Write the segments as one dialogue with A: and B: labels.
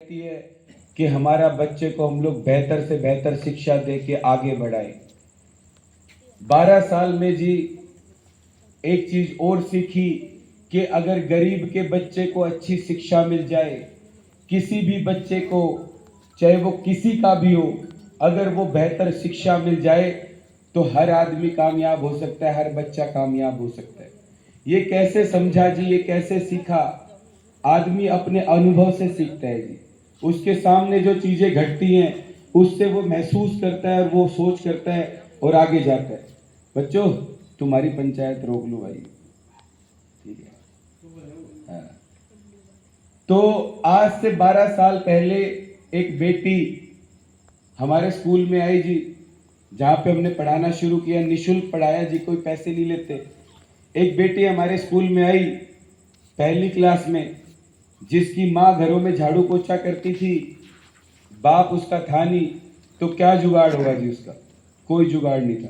A: कहती है कि हमारा बच्चे को हम लोग बेहतर से बेहतर शिक्षा दे के आगे बढ़ाएं। 12 साल में जी एक चीज और सीखी कि अगर गरीब के बच्चे को अच्छी शिक्षा मिल जाए, किसी भी बच्चे को, चाहे वो किसी का भी हो, अगर वो बेहतर शिक्षा मिल जाए तो हर आदमी कामयाब हो सकता है, हर बच्चा कामयाब हो सकता है। ये कैसे समझा जी, ये कैसे सीखा? आदमी अपने अनुभव से सीखता है जी। उसके सामने जो चीजें घटती हैं उससे वो महसूस करता है और वो सोच करता है और आगे जाता है। बच्चों, तुम्हारी पंचायत रोक लो भाई, ठीक है? हाँ। तो आज से 12 साल पहले एक बेटी हमारे स्कूल में आई जी, जहाँ पे हमने पढ़ाना शुरू किया। निःशुल्क पढ़ाया जी, कोई पैसे नहीं लेते। एक बेटी हमारे स्कूल में आई पहली क्लास में, जिसकी माँ घरों में झाड़ू पोछा करती थी, बाप उसका था नहीं, तो क्या जुगाड़ होगा जी उसका? कोई जुगाड़ नहीं था।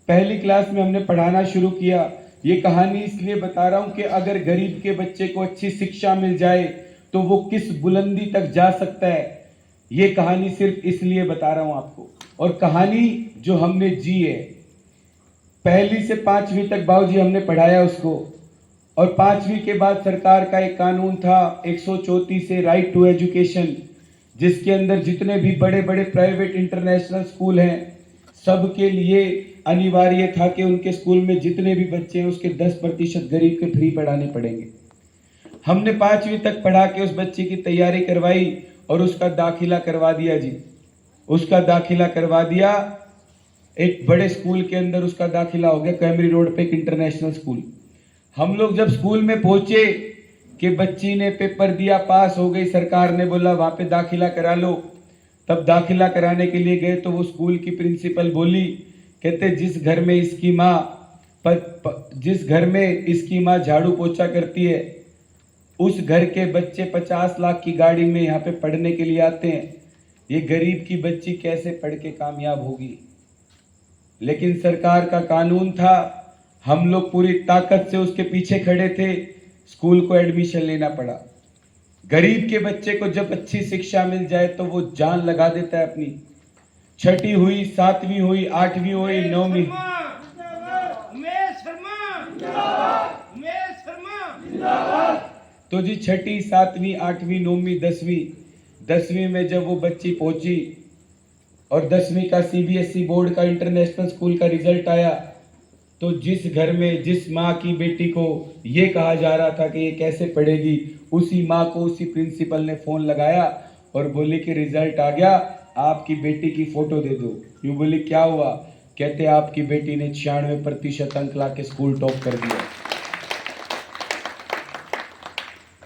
A: पहली क्लास में हमने पढ़ाना शुरू किया। ये कहानी इसलिए बता रहा हूं कि अगर गरीब के बच्चे को अच्छी शिक्षा मिल जाए तो वो किस बुलंदी तक जा सकता है, ये कहानी सिर्फ इसलिए बता रहा हूं आपको। और कहानी जो हमने जी है, पहली से 5वीं तक बाबूजी हमने पढ़ाया उसको। और 5वीं के बाद सरकार का एक कानून था 134 से, राइट टू एजुकेशन, जिसके अंदर जितने भी बड़े बड़े प्राइवेट इंटरनेशनल स्कूल हैं सबके लिए अनिवार्य था कि उनके स्कूल में जितने भी बच्चे हैं उसके 10% गरीब के फ्री पढ़ाने पड़ेंगे। हमने 5वीं तक पढ़ा के उस बच्चे की तैयारी करवाई और उसका दाखिला करवा दिया जी। उसका दाखिला करवा दिया, एक बड़े स्कूल के अंदर उसका दाखिला हो गया, कैमरी रोड पे एक इंटरनेशनल स्कूल। हम लोग जब स्कूल में पहुंचे कि बच्ची ने पेपर दिया, पास हो गई, सरकार ने बोला वहां पे दाखिला करा लो। तब दाखिला कराने के लिए गए तो वो स्कूल की प्रिंसिपल बोली, कहते जिस घर में इसकी माँ झाड़ू पोछा करती है, उस घर के बच्चे 50 लाख की गाड़ी में यहाँ पे पढ़ने के लिए आते हैं, ये गरीब की बच्ची कैसे पढ़ के कामयाब होगी? लेकिन सरकार का कानून था, हम लोग पूरी ताकत से उसके पीछे खड़े थे, स्कूल को एडमिशन लेना पड़ा। गरीब के बच्चे को जब अच्छी शिक्षा मिल जाए तो वो जान लगा देता है अपनी। 6ठी हुई, 7वीं हुई, 8वीं हुई, 9वीं। तो जी 6ठी, 7वीं, 8वीं, 9वीं, 10वीं, 10वीं में जब वो बच्ची पहुंची और 10वीं का CBSE बोर्ड का इंटरनेशनल स्कूल का रिजल्ट आया, तो जिस घर में जिस माँ की बेटी को ये कहा जा रहा था कि ये कैसे पढ़ेगी, उसी माँ को उसी प्रिंसिपल ने फोन लगाया और बोली कि रिजल्ट आ गया, आपकी बेटी की फोटो दे दो। यूं बोली, क्या हुआ? कहते आपकी बेटी ने 96% अंक ला के स्कूल टॉप कर दिया।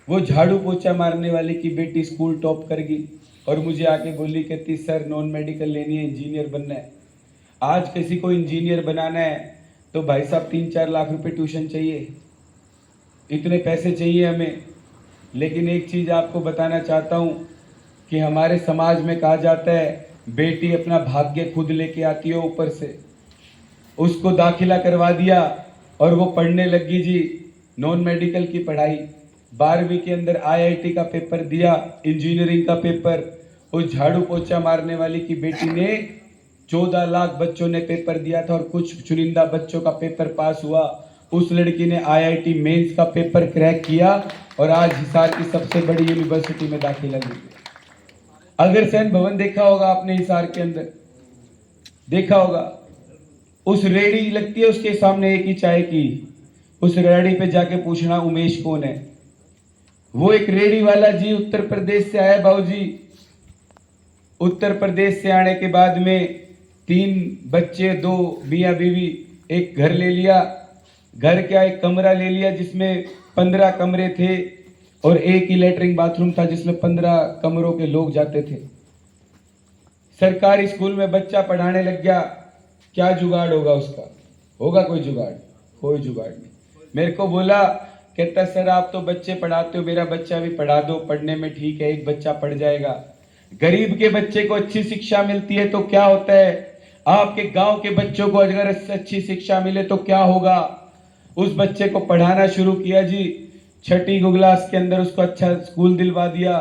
A: वो झाड़ू पोछा मारने वाले की बेटी स्कूल टॉप कर गई और मुझे आके बोली, कहती सर नॉन मेडिकल लेनी है, इंजीनियर बनना है। आज किसी को इंजीनियर बनाना है तो भाई साहब 3-4 लाख रुपए ट्यूशन चाहिए, इतने पैसे चाहिए हमें। लेकिन एक चीज आपको बताना चाहता हूं कि हमारे समाज में कहा जाता है बेटी अपना भाग्य खुद लेके आती है ऊपर से। उसको दाखिला करवा दिया और वो पढ़ने लगी जी, नॉन मेडिकल की पढ़ाई। 12वीं के अंदर IIT का पेपर दिया, इंजीनियरिंग का पेपर। उस झाड़ू पोछा मारने वाली की बेटी ने 14 लाख बच्चों ने पेपर दिया था और कुछ चुनिंदा बच्चों का पेपर पास हुआ। उस लड़की ने IIT मेंस का पेपर क्रैक किया और आज हिसार की सबसे बड़ी यूनिवर्सिटी में दाखिला ली। अग्रसेन भवन देखा होगा आपने, हिसार के अंदर देखा होगा। उस रेड़ी लगती है उसके सामने एक ही चाय की, उस रेड़ी पे जाके पूछना उमेश कौन है। वो एक रेड़ी वाला जी उत्तर प्रदेश से आया बाबूजी। उत्तर प्रदेश से आने के बाद में 3 बच्चे, 2 मियाँ बीवी, एक घर ले लिया। घर क्या, एक कमरा ले लिया जिसमें 15 कमरे थे और एक ही लेटरिन बाथरूम था जिसमें 15 कमरों के लोग जाते थे। सरकारी स्कूल में बच्चा पढ़ाने लग गया, क्या जुगाड़ होगा उसका? होगा कोई जुगाड़? कोई जुगाड़ नहीं। मेरे को बोला, कहता सर आप तो बच्चे पढ़ाते हो, मेरा बच्चा भी पढ़ा दो, पढ़ने में ठीक है, एक बच्चा पढ़ जाएगा। गरीब के बच्चे को अच्छी शिक्षा मिलती है तो क्या होता है? आपके गांव के बच्चों को अगर अच्छी शिक्षा मिले तो क्या होगा? उस बच्चे को पढ़ाना शुरू किया जी। 6ठी क्लास के अंदर उसको अच्छा स्कूल दिलवा दिया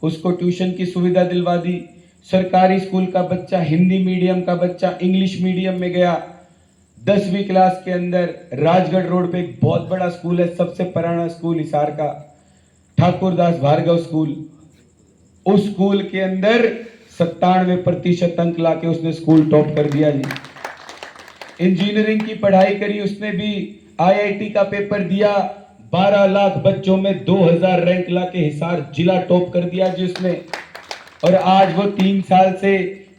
A: उसको ट्यूशन की सुविधा दिलवा दी। सरकारी स्कूल का बच्चा, हिंदी मीडियम का बच्चा इंग्लिश मीडियम में गया। 10वीं क्लास के अंदर राजगढ़ रोड पे एक बहुत बड़ा स्कूल है, सबसे पुराना स्कूल हिसार का, ठाकुरदास भार्गव स्कूल। उस स्कूल के अंदर 97% अंक लाके उसने स्कूल टॉप कर दिया जी। इंजीनियरिंग की पढ़ाई करी उसने भी, आईआईटी का पेपर दिया, 12 लाख बच्चों में 2000 रैंक लाके हिसार जिला टॉप कर दिया जी उसने। और आज वो 3 साल से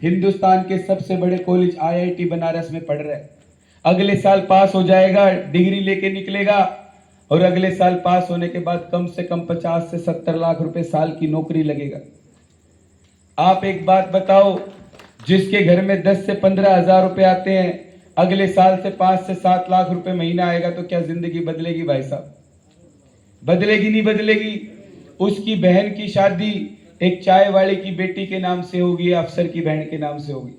A: हिंदुस्तान के सबसे बड़े कॉलेज आईआईटी बनारस में पढ़ रहा है। अगले साल पास हो जाएगा, डिग्री लेके निकलेगा, और अगले साल पास होने के बाद कम से कम 50 से 70 लाख रुपए साल की नौकरी लगेगा। आप एक बात बताओ, जिसके घर में 10 से 15 हजार रुपए आते हैं, अगले साल से 5 से 7 लाख रुपए महीना आएगा, तो क्या जिंदगी बदलेगी भाई साहब? बदलेगी नहीं बदलेगी? उसकी बहन की शादी एक चाय वाले की बेटी के नाम से होगी, अफसर की बहन के नाम से होगी,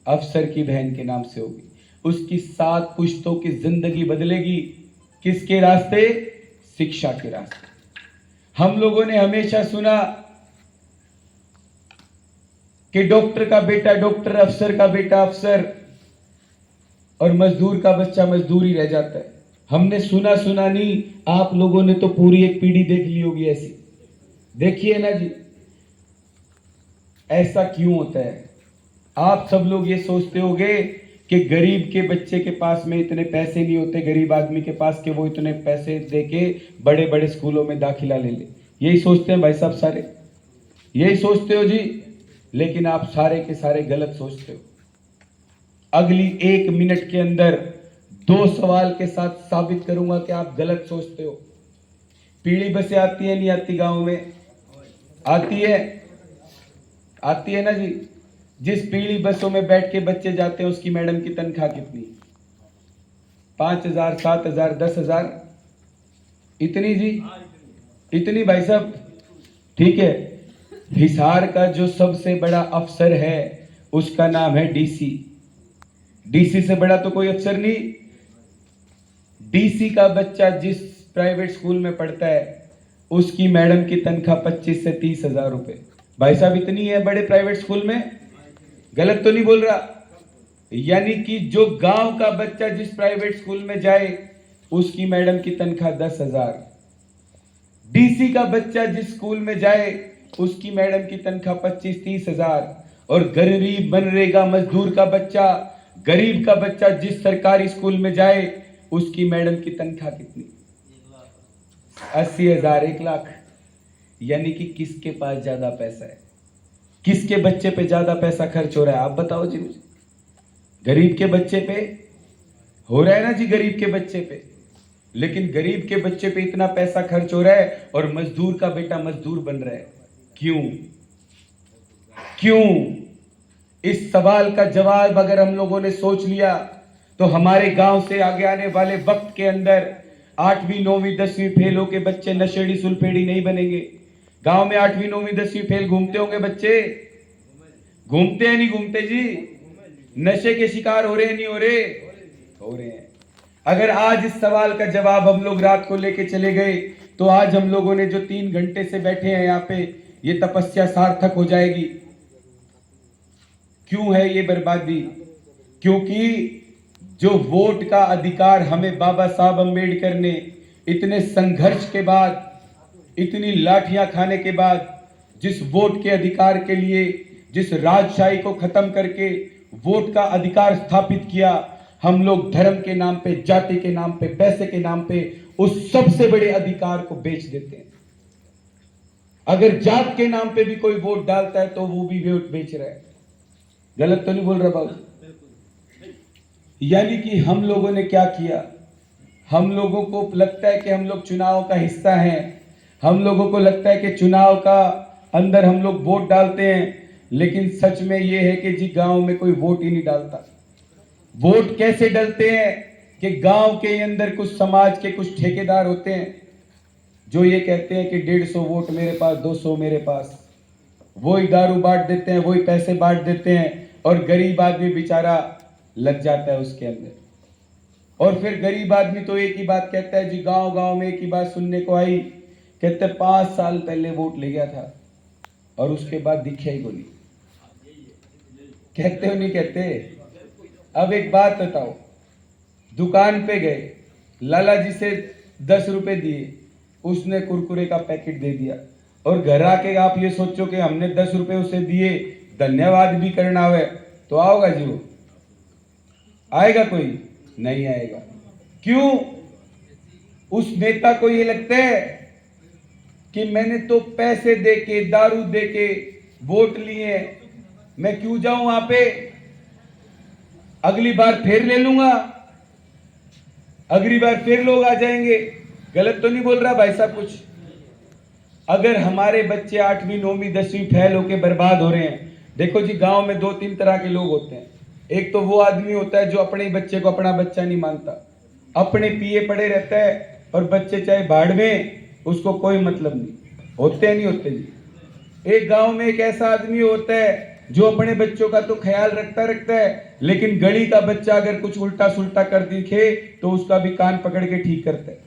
A: अफसर की बहन के नाम से होगी। उसकी 7 पुश्तों की जिंदगी बदलेगी। किसके रास्ते? शिक्षा के रास्ते। हम लोगों ने हमेशा सुना कि डॉक्टर का बेटा डॉक्टर, अफसर का बेटा अफसर, और मजदूर का बच्चा मजदूर ही रह जाता है। हमने सुना नहीं, आप लोगों ने तो पूरी एक पीढ़ी देख ली होगी ऐसी। देखिए ना जी, ऐसा क्यों होता है? आप सब लोग ये सोचते होंगे कि गरीब के बच्चे के पास में इतने पैसे नहीं होते, गरीब आदमी के पास, कि वो इतने पैसे देके बड़े बड़े स्कूलों में दाखिला ले ले। यही सोचते हैं भाई साहब, सारे यही सोचते हो जी। लेकिन आप सारे के सारे गलत सोचते हो। अगली 1 मिनट के अंदर 2 सवाल के साथ साबित करूंगा कि आप गलत सोचते हो। पीली बसें आती है नहीं आती गांव में? आती है, आती है ना जी। जिस पीली बसों में बैठ के बच्चे जाते हैं, उसकी मैडम की तनख्वाह कितनी? 5000, 7000, 10,000, इतनी जी, इतनी भाई साहब। ठीक है, हिसार का जो सबसे बड़ा अफसर है उसका नाम है डीसी। डीसी से बड़ा तो कोई अफसर नहीं। डीसी का बच्चा जिस प्राइवेट स्कूल में पढ़ता है, उसकी मैडम की तनख्वाह 25 से 30 हजार रुपए। भाई साहब, इतनी है बड़े प्राइवेट स्कूल में? गलत तो नहीं बोल रहा? यानी कि जो गांव का बच्चा जिस प्राइवेट स्कूल में जाए, उसकी मैडम की तनख्वाह 10,000। डीसी का बच्चा जिस स्कूल में जाए, उसकी मैडम की तनख्वाह 25-30 हजार। और गरीब मनरेगा मजदूर का बच्चा, गरीब का बच्चा जिस सरकारी स्कूल में जाए, उसकी मैडम की तनख्वाह कितनी? 80,000, 1 लाख। यानी कि किसके पास ज्यादा पैसा है? किसके बच्चे पे ज्यादा पैसा खर्च हो रहा है? आप बताओ जी मुझे। गरीब के बच्चे पे हो रहा है ना जी, गरीब के बच्चे पे। लेकिन गरीब के बच्चे पे इतना पैसा खर्च हो रहा है और मजदूर का बेटा मजदूर बन रहा है। क्यों? क्यों? इस सवाल का जवाब अगर हम लोगों ने सोच लिया, तो हमारे गांव से आगे आने वाले वक्त के अंदर 8वीं 9वीं 10वीं फेल होके बच्चे नशेड़ी सुलपेड़ी नहीं बनेंगे। गांव में 8वीं 9वीं 10वीं फेल घूमते होंगे बच्चे? घूमते हैं नहीं घूमते जी? नशे के शिकार हो रहे हैं नहीं हो रहे? हो रहे हैं। अगर आज इस सवाल का जवाब हम लोग रात को लेके चले गए, तो आज हम लोगों ने जो 3 घंटे से बैठे हैं यहाँ पे, ये तपस्या सार्थक हो जाएगी। क्यों है ये बर्बादी? क्योंकि जो वोट का अधिकार हमें बाबा साहब अम्बेडकर ने इतने संघर्ष के बाद, इतनी लाठियां खाने के बाद, जिस वोट के अधिकार के लिए, जिस राजशाही को खत्म करके वोट का अधिकार स्थापित किया, हम लोग धर्म के नाम पे, जाति के नाम पे, पैसे के नाम पे उस सबसे बड़े अधिकार को बेच देते हैं। अगर जात के नाम पे भी कोई वोट डालता है तो वो भी वोट बेच रहा है। गलत तो नहीं बोल रहा बाबू? यानी कि हम लोगों ने क्या किया? हम लोगों को लगता है कि हम लोग चुनाव का हिस्सा हैं। हम लोगों को लगता है कि चुनाव का अंदर हम लोग वोट डालते हैं, लेकिन सच में यह है कि जी गांव में कोई वोट ही नहीं डालता। वोट कैसे डलते हैं कि गांव के अंदर कुछ समाज के कुछ ठेकेदार होते हैं जो ये कहते हैं कि 150 वोट मेरे पास, 200 मेरे पास। वही दारू बांट देते हैं, वही पैसे बांट देते हैं, और गरीब आदमी बेचारा लग जाता है उसके अंदर। और फिर गरीब आदमी तो एक ही बात कहता है जी, गांव गांव में एक ही बात सुनने को आई, कहते 5 साल पहले वोट ले गया था, और उसके बाद दिखा ही गोली। कहते हो नहीं कहते? अब एक बात बताओ, दुकान पे गए, लाला जी से 10 रुपए दिए, उसने कुरकुरे का पैकेट दे दिया, और घर आके आप ये सोचो कि हमने 10 रुपए उसे दिए, धन्यवाद भी करना हुआ, तो आओगा जी वो? आएगा कोई? नहीं आएगा। क्यों? उस नेता को ये लगता है कि मैंने तो पैसे देके, दारू देके वोट लिए, मैं क्यों जाऊं वहां पे, अगली बार फिर ले लूंगा, अगली बार फिर लोग आ जाएंगे। गलत तो नहीं बोल रहा भाई साहब कुछ? अगर हमारे बच्चे 8वीं 9वीं 10वीं फेल होके बर्बाद हो रहे हैं, देखो जी गांव में 2-3 तरह के लोग होते हैं। एक तो वो आदमी होता है जो अपने ही बच्चे को अपना बच्चा नहीं मानता, अपने पिए पड़े रहता है, और बच्चे चाहे भाड़ में, उसको कोई मतलब नहीं। होते नहीं होते जी? एक गांव में एक ऐसा आदमी होता है जो अपने बच्चों का तो ख्याल रखता है, लेकिन गली का बच्चा अगर कुछ उल्टा सुल्टा कर दिखे तो उसका भी कान पकड़ के ठीक करता है।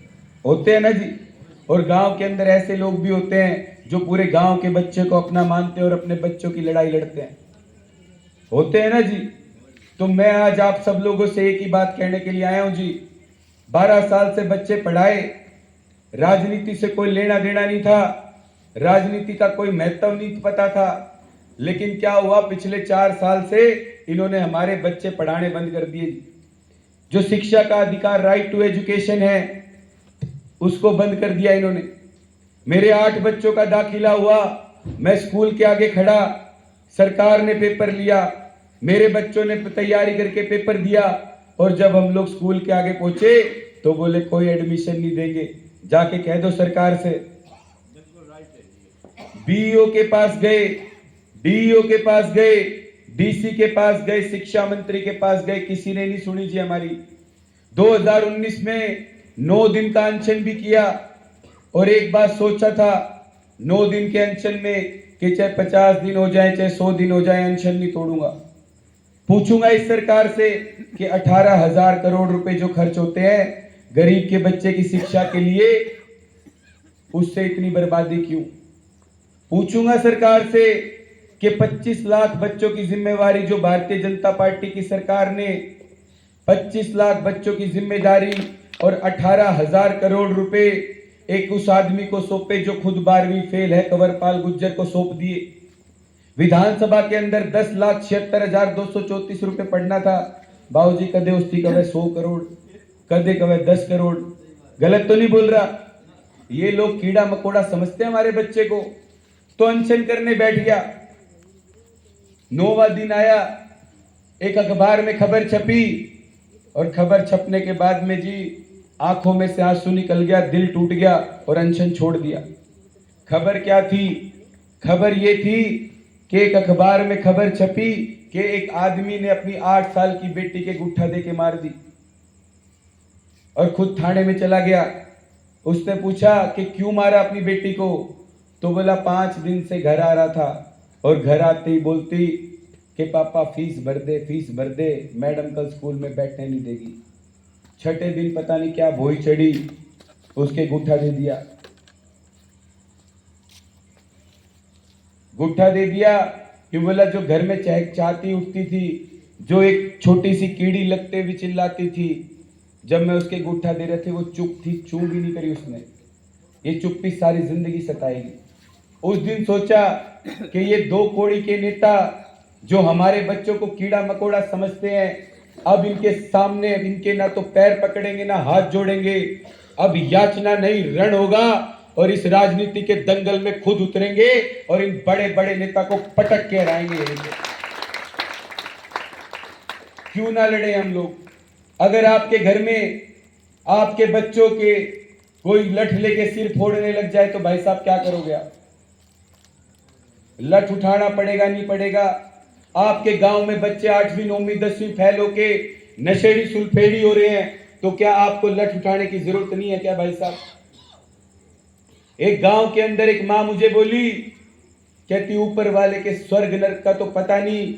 A: होते हैं ना जी? और गांव के अंदर ऐसे लोग भी होते हैं जो पूरे गांव के बच्चे को अपना मानते हैं और अपने बच्चों की लड़ाई लड़ते हैं। होते हैं ना जी? तो मैं आज आप सब लोगों से एक ही बात कहने के लिए आया हूं जी। 12 साल से बच्चे पढ़ाए, राजनीति से कोई लेना देना नहीं था, राजनीति का कोई महत्व नहीं पता था, लेकिन क्या हुआ, पिछले 4 साल से इन्होंने हमारे बच्चे पढ़ाने बंद कर दिए। जो शिक्षा का अधिकार, राइट टू एजुकेशन है, उसको बंद कर दिया इन्होंने। मेरे 8 बच्चों का दाखिला हुआ, मैं स्कूल के आगे खड़ा, सरकार ने पेपर लिया, मेरे बच्चों ने तैयारी करके पेपर दिया, और जब हम लोग स्कूल के आगे पहुंचे तो बोले कोई एडमिशन नहीं देंगे। जाके कह दो सरकार से। बीईओ के पास गए, डीईओ के पास गए, डीसी के पास गए, शिक्षा मंत्री के पास गए, किसी ने नहीं सुनी जी हमारी। 2019 में 9 दिन का अनशन भी किया, और एक बात सोचा था 9 दिन के अनशन में कि चाहे 50 दिन हो जाए, चाहे 100 दिन हो जाए, अनशन नहीं तोड़ूंगा। पूछूंगा इस सरकार से कि 18,000 करोड़ रुपए जो खर्च होते हैं गरीब के बच्चे की शिक्षा के लिए, उससे इतनी बर्बादी क्यों? पूछूंगा सरकार से कि 25 लाख बच्चों की जिम्मेवारी जो भारतीय जनता पार्टी की सरकार ने 25 लाख बच्चों की जिम्मेदारी और 18,000 करोड़ रुपए एक उस आदमी को सौंपे जो खुद 12वीं फेल है, कंवरपाल गुर्जर को सौंप दिए। विधानसभा के अंदर 10,76,234 रुपए पढ़ना था, बाबूजी कदे उसकी कवे 100 करोड़, कदे कवे 10 करोड़। गलत तो नहीं बोल रहा? ये लोग कीड़ा मकोड़ा समझते हैं हमारे बच्चे को, तो अनशन करने बैठ गया। 9वां दिन आया, एक अखबार में खबर छपी, और खबर छपने के बाद में जी आंखों में से आंसू निकल गया, दिल टूट गया, और अनशन छोड़ दिया। खबर क्या थी? खबर ये थी कि एक अखबार में खबर छपी कि एक आदमी ने अपनी 8 साल की बेटी के गुट्ठा दे के मार दी, और खुद थाने में चला गया। उसने पूछा कि क्यों मारा अपनी बेटी को, तो बोला 5 दिन से घर आ रहा था, और घर आते ही बोलती कि पापा फीस भर दे, फीस भर दे, मैडम कल स्कूल में बैठने नहीं देगी। छठे दिन पता नहीं क्या भोई चढ़ी, उसके गुट्ठा दे दिया। गुट्ठा दे दिया कि बोला जो घर में चाहती उठती थी, जो एक छोटी सी कीड़ी लगते हुए चिल्लाती थी, जब मैं उसके गुट्ठा दे रहे थे वो चुप थी, चूं भी नहीं करी उसने। ये चुप्पी सारी जिंदगी सताएगी। उस दिन सोचा कि ये 2 कौड़ी के नेता जो हमारे बच्चों को कीड़ा मकोड़ा समझते हैं, अब इनके सामने इनके ना तो पैर पकड़ेंगे ना हाथ जोड़ेंगे, अब याचना नहीं रण होगा, और इस राजनीति के दंगल में खुद उतरेंगे और इन बड़े बड़े नेता को पटक के हराएंगे। क्यों ना लड़े हम लोग? अगर आपके घर में आपके बच्चों के कोई लठ लेके सिर फोड़ने लग जाए तो भाई साहब क्या करोगे आप? लठ उठाना पड़ेगा नहीं पड़ेगा? आपके गांव में बच्चे 8वीं 9वीं 10वीं फेल होके नशेड़ी सुलफेड़ी हो रहे हैं, तो क्या आपको लठ उठाने की जरूरत नहीं है क्या भाई साहब? एक गांव के अंदर एक मां मुझे बोली, कहती ऊपर वाले के स्वर्ग नरक का तो पता नहीं,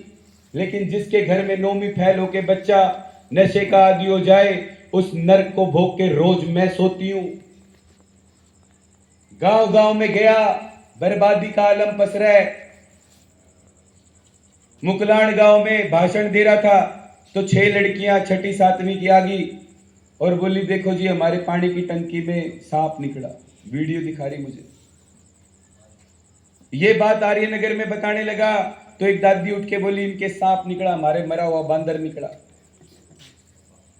A: लेकिन जिसके घर में 9वीं फेल होके बच्चा नशे का आदी हो जाए, उस नरक को भोग के रोज मैं सोती हूं। गांव गांव में गया, बर्बादी का आलम पसरा है। मुकलाण गांव में भाषण दे रहा था तो 6 लड़कियां 6ठी 7वीं की आ गई और बोली देखो जी हमारे पानी की टंकी में सांप निकला, वीडियो दिखा रही मुझे। ये बात आर्यनगर में बताने लगा तो एक दादी उठ के बोली इनके सांप निकला, हमारे मरा हुआ बंदर निकला।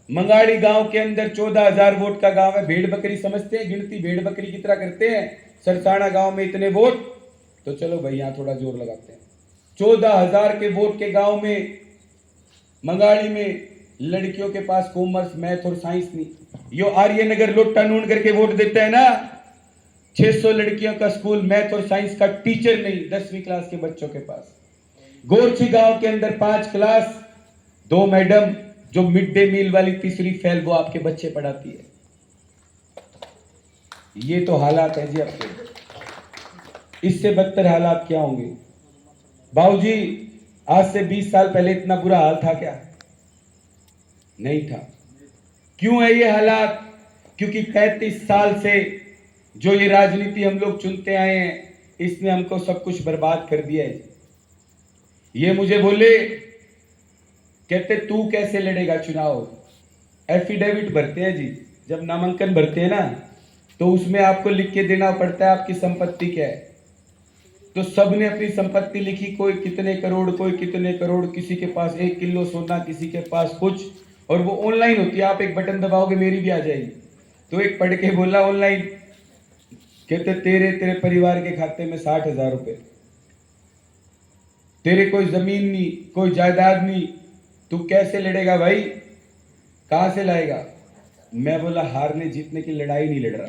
A: मंगाड़ी गांव के अंदर 14,000 वोट का गांव है, भेड़ बकरी समझते हैं, गिनती भेड़ बकरी की तरह करते हैं। सरसाणा गांव में इतने वोट, तो चलो भाई यहां थोड़ा जोर लगाते हैं। 14,000 के वोट के गांव में मंगाड़ी में लड़कियों के पास कॉमर्स मैथ और साइंस नहीं। यो आर्यनगर लोटा नून करके वोट देता है ना, 600 लड़कियों का स्कूल मैथ और साइंस का टीचर नहीं 10वीं क्लास के बच्चों के पास। गोरछी गांव के अंदर 5 क्लास 2 मैडम जो मिड डे मील वाली तीसरी फेल वो आपके बच्चे पढ़ाती है। ये तो हालात है जी आपके, इससे बदतर हालात क्या होंगे? बाबूजी आज से 20 साल पहले इतना बुरा हाल था क्या? नहीं था। क्यों है ये हालात? क्योंकि 35 साल से जो ये राजनीति हम लोग चुनते आए हैं इसने हमको सब कुछ बर्बाद कर दिया है। ये मुझे बोले कहते तू कैसे लड़ेगा चुनाव? एफिडेविट भरते हैं जी, जब नामांकन भरते हैं ना तो उसमें आपको लिख के देना पड़ता है आपकी संपत्ति क्या है। तो सबने अपनी संपत्ति लिखी, कोई कितने करोड़, कोई कितने करोड़, किसी के पास 1 किलो सोना, किसी के पास कुछ, और वो ऑनलाइन होती है। आप एक बटन दबाओगे मेरी भी आ जाएगी। तो एक पढ़ के बोला ऑनलाइन, कहते तेरे परिवार के खाते में 60,000 रुपए, तेरे कोई जमीन नहीं, कोई जायदाद नहीं, तू कैसे लड़ेगा भाई? कहां से लाएगा? मैं बोला हारने जीतने की लड़ाई नहीं लड़ रहा।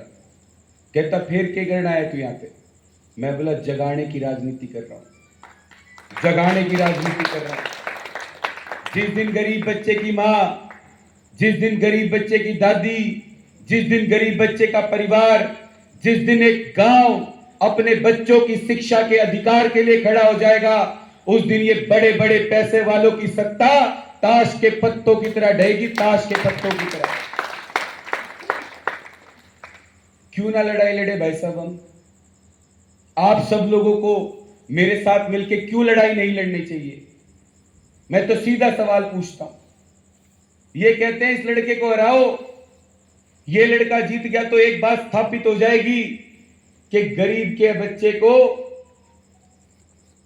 A: कहता फिर क्या करना है तू यहाँ पे? मैं बोला जगाने की राजनीति कर रहा हूं, जगाने की राजनीति कर रहा हूं। जिस दिन गरीब बच्चे की माँ, जिस दिन गरीब बच्चे की दादी, जिस दिन गरीब बच्चे का परिवार, जिस दिन एक गांव अपने बच्चों की शिक्षा के अधिकार के लिए खड़ा हो जाएगा, उस दिन ये बड़े बड़े पैसे वालों की सत्ता ताश के पत्तों की तरह ढहेगी, ताश के पत्तों की तरह। क्यों ना लड़ाई लड़े भाई साहब हम? आप सब लोगों को मेरे साथ मिलके क्यों लड़ाई नहीं लड़नी चाहिए? मैं तो सीधा सवाल पूछता हूं। ये कहते हैं इस लड़के को हराओ, ये लड़का जीत गया तो एक बात स्थापित हो जाएगी कि गरीब के बच्चे को,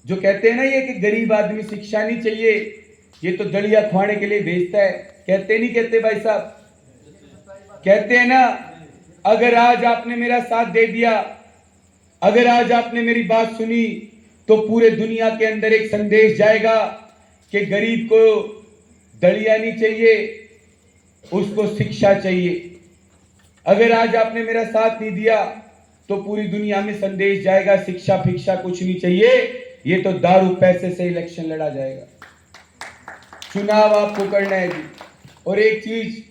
A: जो कहते हैं ना ये कि गरीब आदमी शिक्षा नहीं चाहिए, ये तो दलिया खुआने के लिए भेजता है। कहते नहीं कहते भाई साहब? कहते हैं ना। अगर आज आपने मेरा साथ दे दिया, अगर आज आपने मेरी बात सुनी, तो पूरे दुनिया के अंदर एक संदेश जाएगा कि गरीब को दलिया नहीं चाहिए, उसको शिक्षा चाहिए। अगर आज आपने मेरा साथ नहीं दिया तो पूरी दुनिया में संदेश जाएगा शिक्षा फिक्षा कुछ नहीं चाहिए, ये तो दारू पैसे से इलेक्शन लड़ा जाएगा। चुनाव आपको करना है जी। और एक चीज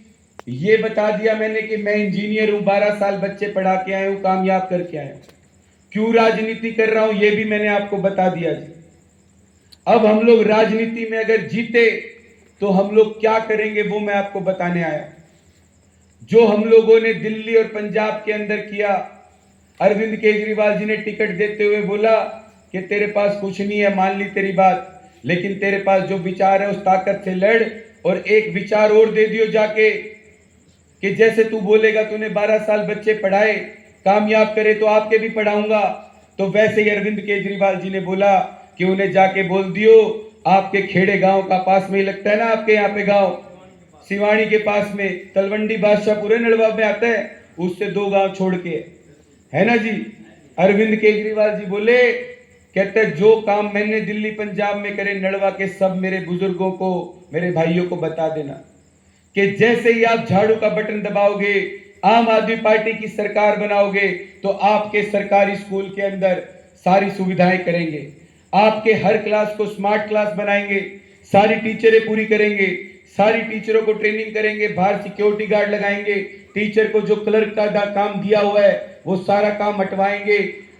A: ये बता दिया मैंने कि मैं इंजीनियर हूं, 12 साल बच्चे पढ़ा के आया हूं, कामयाब करके आया हूं। क्यों राजनीति कर रहा हूं ये भी मैंने आपको बता दिया जी। अब हम लोग राजनीति में अगर जीते तो हम लोग क्या करेंगे वो मैं आपको बताने आया। जो हम लोगों ने दिल्ली और पंजाब के अंदर किया, अरविंद केजरीवाल जी ने टिकट देते हुए बोला कि तेरे पास कुछ नहीं है, मान ली तेरी बात, लेकिन तेरे पास जो विचार है उस ताकत से लड़। और एक विचार और दे दियो जाके कि जैसे तू बोलेगा तूने 12 साल बच्चे पढ़ाए, कामयाब करे तो आपके भी पढ़ाऊंगा। तो वैसे ही अरविंद केजरीवाल जी ने बोला कि उन्हें जाके बोल दियो, आपके खेड़े गांव का पास में ही लगता है ना आपके यहाँ पे गांव, सिवानी के पास में तलवंडी बादशाहपुर नलवा में आता है, उससे 2 गांव छोड़ के है ना जी। अरविंद केजरीवाल जी बोले, कहते जो काम मैंने दिल्ली पंजाब में करे नलवा के सब मेरे बुजुर्गों को, मेरे भाइयों को बता देना कि जैसे ही आप झाड़ू का बटन दबाओगे, आम आदमी पार्टी की सरकार बनाओगे, तो आपके सरकारी स्कूल के अंदर सारी सुविधाएं करेंगे, आपके हर क्लास को स्मार्ट क्लास बनाएंगे, सारी टीचरें पूरी करेंगे, सारी टीचरों को ट्रेनिंग करेंगे, बाहर सिक्योरिटी गार्ड लगाएंगे, टीचर को जो क्लर्क का काम दिया हुआ है वो सारा काम हटवाएंगे,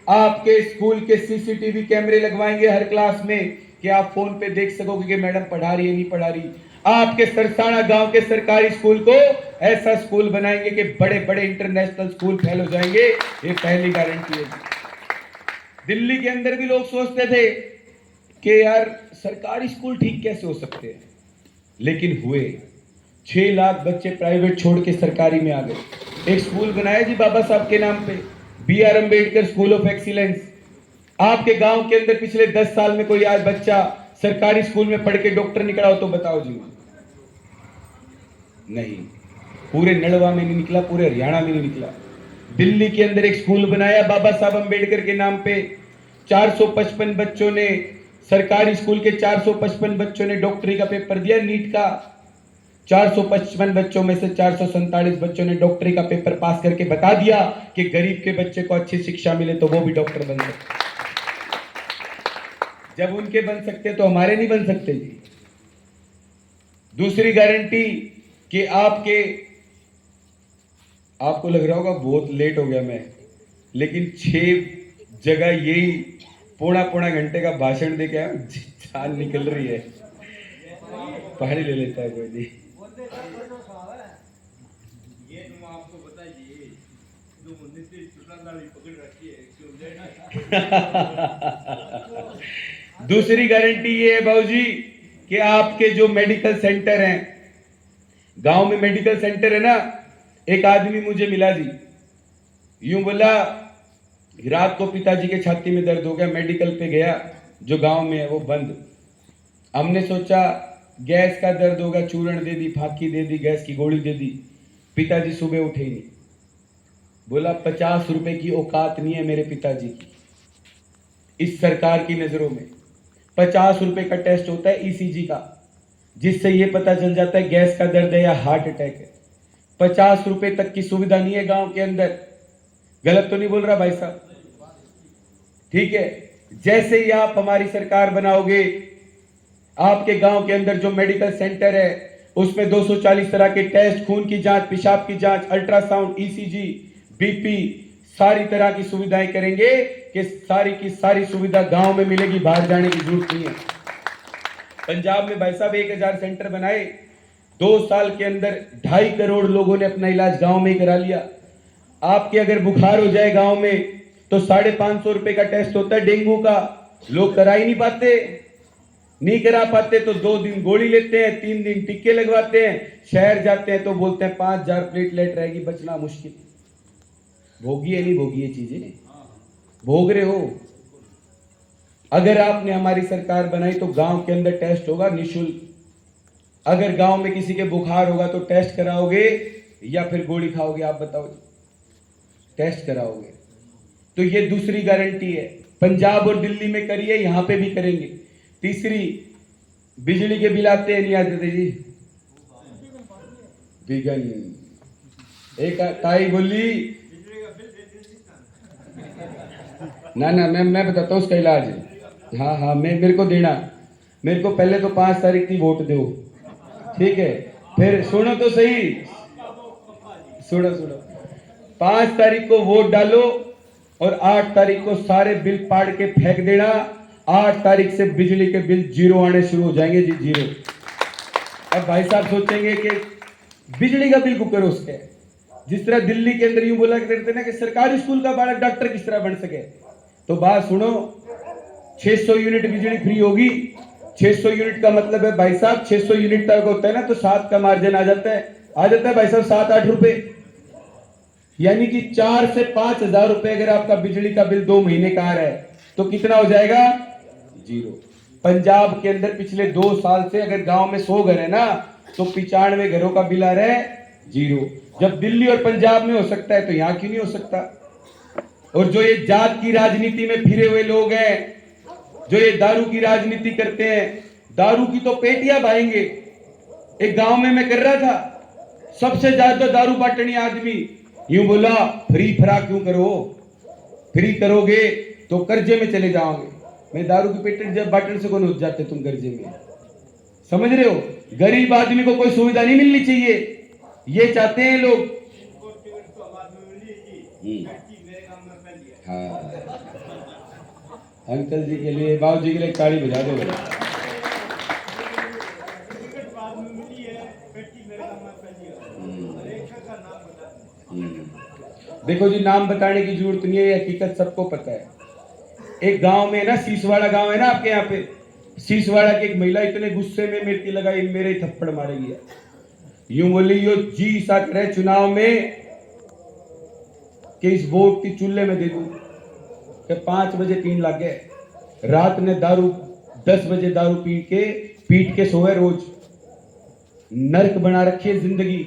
A: आपके स्कूल के सीसीटीवी कैमरे लगवाएंगे हर क्लास में कि आप फोन पे देख सकोगे कि मैडम पढ़ा रही है नहीं पढ़ा रही। आपके सरसाणा गांव के सरकारी स्कूल को ऐसा स्कूल बनाएंगे कि बड़े बड़े इंटरनेशनल स्कूल फेल हो जाएंगे, ये पहली गारंटी है। दिल्ली के अंदर भी लोग सोचते थे कि यार सरकारी स्कूल ठीक कैसे हो सकते हैं, लेकिन हुए। 6 लाख बच्चे प्राइवेट छोड़ के सरकारी में आ गए। एक स्कूल बनाया जी बाबा साहब के नाम पे, BR Ambedkar school of excellence. आपके गांव के अंदर पिछले 10 साल में कोई आज बच्चा सरकारी स्कूल में पढ़ के डॉक्टर निकला हो तो बताओ जी। नहीं, पूरे नड़वा में नहीं निकला, पूरे हरियाणा में नहीं निकला। दिल्ली के अंदर एक स्कूल बनाया बाबा साहब अम्बेडकर के नाम पे, 455 बच्चों ने, सरकारी स्कूल के 455 बच्चों ने डॉक्टरी का पेपर दिया, नीट का। 455 बच्चों में से 447 बच्चों ने डॉक्टरी का पेपर पास करके बता दिया कि गरीब के बच्चे को अच्छी शिक्षा मिले तो वो भी डॉक्टर बन सकते। जब उनके बन सकते तो हमारे नहीं बन सकते जी। दूसरी गारंटी कि आपको लग रहा होगा बहुत लेट हो गया मैं, लेकिन 6 जगह यही पौना घंटे का भाषण दे के आया, जान निकल रही है। पहाड़ी ले लेता है कोई नहीं। दूसरी गारंटी ये है बाबूजी कि आपके जो मेडिकल सेंटर हैं, गांव में मेडिकल सेंटर है ना, एक आदमी मुझे मिला जी, यूं बोला रात को पिताजी के छाती में दर्द हो गया, मेडिकल पे गया, जो गांव में है वो बंद। हमने सोचा गैस का दर्द होगा, चूर्ण दे दी, फाकी दे दी, गैस की गोली दे दी। पिताजी सुबह उठे ही नहीं। बोला 50 रुपए की औकात नहीं है मेरे पिताजी की इस सरकार की नजरों में। 50 रुपए का टेस्ट होता है ECG का, जिससे ये पता चल जाता है गैस का दर्द है या हार्ट अटैक है। 50 रुपए तक की सुविधा नहीं है गांव के अंदर। गलत तो नहीं बोल रहा भाई साहब? ठीक है। जैसे ही आप हमारी सरकार बनाओगे, आपके गांव के अंदर जो मेडिकल सेंटर है उसमें 240 तरह के टेस्ट, खून की जांच, पेशाब की जांच, अल्ट्रासाउंड, ECG, BP, सारी तरह की सुविधाएं करेंगे कि सारी की सारी सुविधा गांव में मिलेगी, बाहर जाने की जरूरत नहीं है। पंजाब में भाई साहब 1000 सेंटर बनाए, 2 साल के अंदर 2.5 करोड़ लोगों ने अपना इलाज गांव में ही करा लिया। आपके अगर बुखार हो जाए गांव में तो 550 रुपए का टेस्ट होता है डेंगू का, लोग करा ही नहीं करा पाते तो 2 दिन गोली लेते हैं, 3 दिन टिक्के लगवाते हैं, शहर जाते हैं तो बोलते हैं 5000 प्लेटलेट रहेगी, बचना मुश्किल। भोगी है नहीं भोगी ये चीजें? भोग रहे हो। अगर आपने हमारी सरकार बनाई तो गांव के अंदर टेस्ट होगा निःशुल्क। अगर गांव में किसी के बुखार होगा तो टेस्ट कराओगे या फिर गोली खाओगे? आप बताओ। टेस्ट कराओगे। तो ये दूसरी गारंटी है। पंजाब और दिल्ली में करिए, यहां पे भी करेंगे। तीसरी, बिजली के बिल आते हैं नहीं आते थे जी? बिगन एक ताई बोली ना मैं बताता हूँ उसका इलाज। हाँ मेरे को देना, मेरे को पहले तो 5 तारीख की वोट दो, ठीक है? फिर सुनो तो सही, सुनो 5 तारीख को वोट डालो और 8 तारीख को सारे बिल पाड़ के फेंक देना। 8 तारीख से बिजली के बिल 0 आने शुरू हो जाएंगे जी, 0। अब भाई साहब सोचेंगे कि बिजली का बिल को करो उसके, जिस तरह दिल्ली के अंदर यूं बोला करते ना कि सरकारी स्कूल का बालक डॉक्टर किस तरह बन सके। तो बात सुनो, 600 यूनिट बिजली फ्री होगी। 600 यूनिट का मतलब है भाई साहब, 600 यूनिट तक होता है ना तो 7 का मार्जिन आ जाता है भाई साहब, 7-8 रुपए। यानी कि 4 से 5 हजार रुपए अगर आपका बिजली का बिल 2 महीने का आ रहा है तो कितना हो जाएगा? 0। पंजाब के अंदर पिछले 2 साल से अगर गांव में 100 घर है ना तो 95 घरों का बिल आ रहा है 0। जब दिल्ली और पंजाब में हो सकता है तो यहां क्यों नहीं हो सकता? और जो ये जात की राजनीति में फिरे हुए लोग हैं, जो ये दारू की राजनीति करते हैं, दारू की तो पेटियां भाएंगे। एक गांव में मैं कर रहा था, सबसे ज्यादा दारू बांटनी आदमी यूं बोला, फ्री फरा क्यों करो? फ्री करोगे तो कर्जे में चले जाओगे। मैं दारू की पेटी जब बांटने से कौन हो जाते तुम कर्जे में? समझ रहे हो? गरीब आदमी को कोई सुविधा नहीं मिलनी चाहिए, ये चाहते हैं लोग। हाँ, अंकल जी के लिए, बाबू जी के लिए ताली बजा दो। देखो जी, नाम बताने की जरूरत नहीं है, ये हकीकत सबको पता है। एक गांव में ना, सीसवाड़ा गांव है ना आपके यहाँ पे, सीसवाड़ा की एक महिला इतने गुस्से में मिर्ची लगाई, मेरे ही थप्पड़ मारेगी। यूं बोली, यो जी सा करे चुनाव में कि इस वोट की चूल्हे में दे दूं, कि 5 बजे पीन लग गए, रात ने दारू 10 बजे दारू पीट के सोए रोज, नरक बना रखी है जिंदगी।